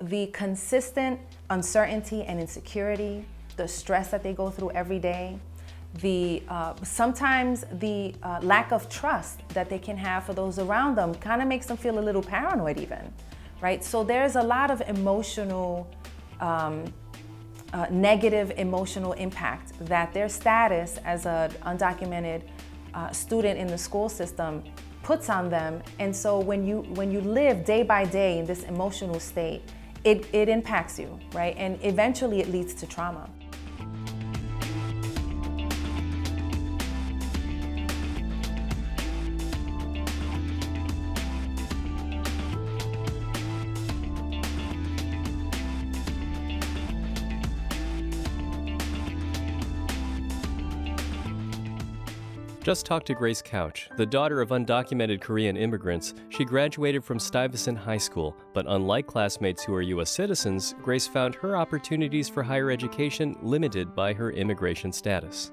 The consistent uncertainty and insecurity, the stress that they go through every day, sometimes the lack of trust that they can have for those around them kind of makes them feel a little paranoid even, right? So there's a lot of emotional, negative emotional impact that their status as an undocumented student in the school system puts on them. And so when you live day by day in this emotional state, it impacts you, right? And eventually it leads to trauma. Just talked to Grace Couch, the daughter of undocumented Korean immigrants. She graduated from Stuyvesant High School, but unlike classmates who are U.S. citizens, Grace found her opportunities for higher education limited by her immigration status.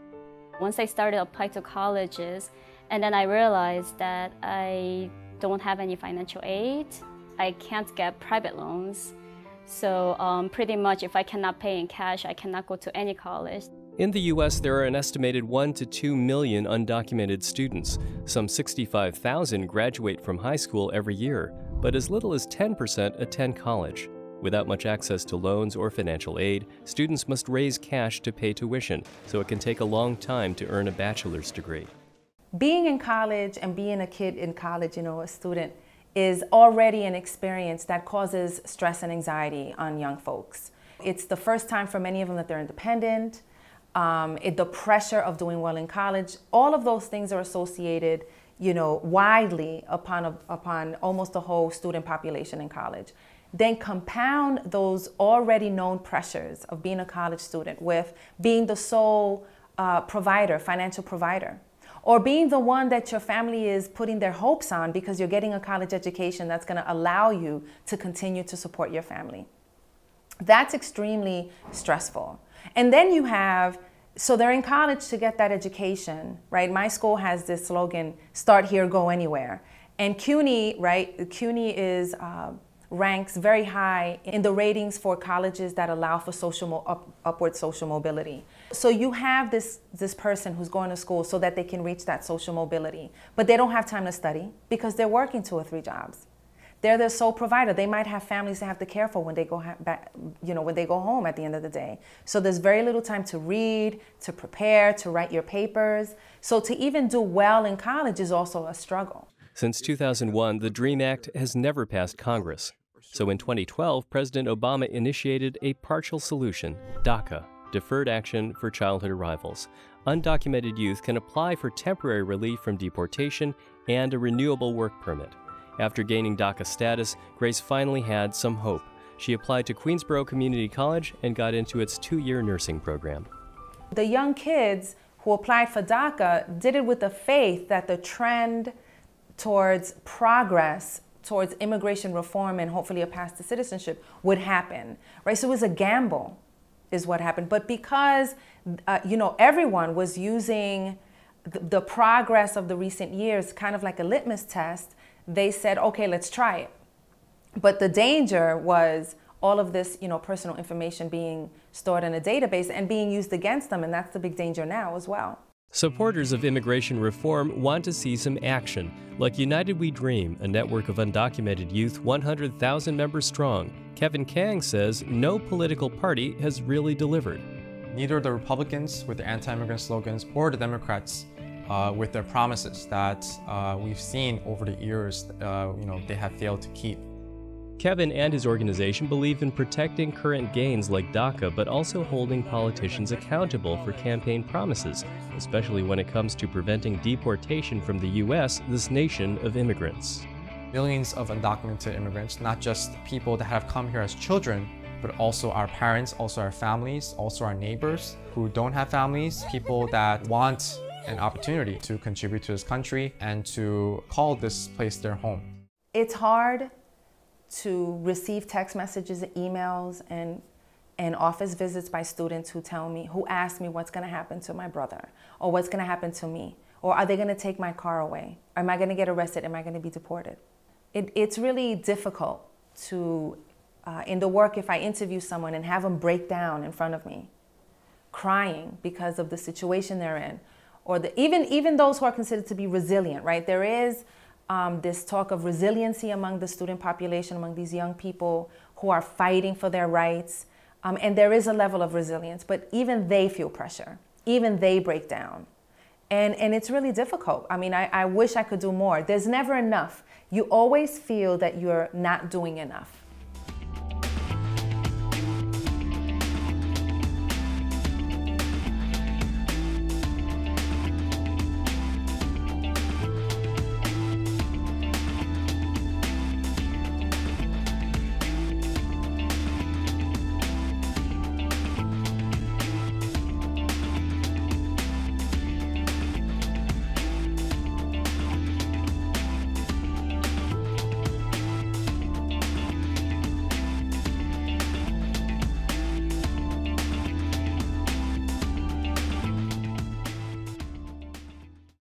Once I started applying to colleges, and then I realized that I don't have any financial aid, I can't get private loans. So pretty much if I cannot pay in cash, I cannot go to any college. In the U.S., there are an estimated 1 to 2 million undocumented students. Some 65,000 graduate from high school every year, but as little as 10% attend college. Without much access to loans or financial aid, students must raise cash to pay tuition, so it can take a long time to earn a bachelor's degree. Being in college and being a kid in college, a student, is already an experience that causes stress and anxiety on young folks. It's the first time for many of them that they're independent. The pressure of doing well in college, all of those things are associated, widely upon almost the whole student population in college. Then compound those already known pressures of being a college student with being the sole financial provider, or being the one that your family is putting their hopes on because you're getting a college education that's going to allow you to continue to support your family. That's extremely stressful. And then so they're in college to get that education, right? My school has this slogan, start here, go anywhere. And CUNY, right? CUNY ranks very high in the ratings for colleges that allow for upward social mobility. So you have this person who's going to school so that they can reach that social mobility, but they don't have time to study because they're working 2 or 3 jobs. They're their sole provider. They might have families they have to care for when they go back, when they go home at the end of the day. So there's very little time to read, to prepare, to write your papers. So to even do well in college is also a struggle. Since 2001, the DREAM Act has never passed Congress. So in 2012, President Obama initiated a partial solution, DACA, Deferred Action for Childhood Arrivals. Undocumented youth can apply for temporary relief from deportation and a renewable work permit. After gaining DACA status, Grace finally had some hope. She applied to Queensborough Community College and got into its 2-year nursing program. The young kids who applied for DACA did it with the faith that the trend towards progress, towards immigration reform and hopefully a path to citizenship would happen, right? So it was a gamble is what happened. But because, everyone was using the progress of the recent years kind of like a litmus test, they said, okay, let's try it. But the danger was all of this, personal information being stored in a database and being used against them, and that's the big danger now as well. Supporters of immigration reform want to see some action, like United We Dream, a network of undocumented youth 100,000 members strong. Kevin Kang says no political party has really delivered. Neither the Republicans with their anti-immigrant slogans or the Democrats with their promises that we've seen over the years, they have failed to keep. Kevin and his organization believe in protecting current gains like DACA, but also holding politicians accountable for campaign promises, especially when it comes to preventing deportation from the U.S., this nation of immigrants. Millions of undocumented immigrants, not just people that have come here as children, but also our parents, also our families, also our neighbors who don't have families, people that want an opportunity to contribute to this country and to call this place their home. It's hard to receive text messages and emails and office visits by students who ask me what's going to happen to my brother, or what's going to happen to me, or are they going to take my car away? Am I going to get arrested? Am I going to be deported? It's really difficult to In the work, if I interview someone and have them break down in front of me, crying because of the situation they're in, or even those who are considered to be resilient, right? There is this talk of resiliency among the student population, among these young people who are fighting for their rights. And there is a level of resilience, but even they feel pressure. Even they break down. And it's really difficult. I mean, I wish I could do more. There's never enough. You always feel that you're not doing enough.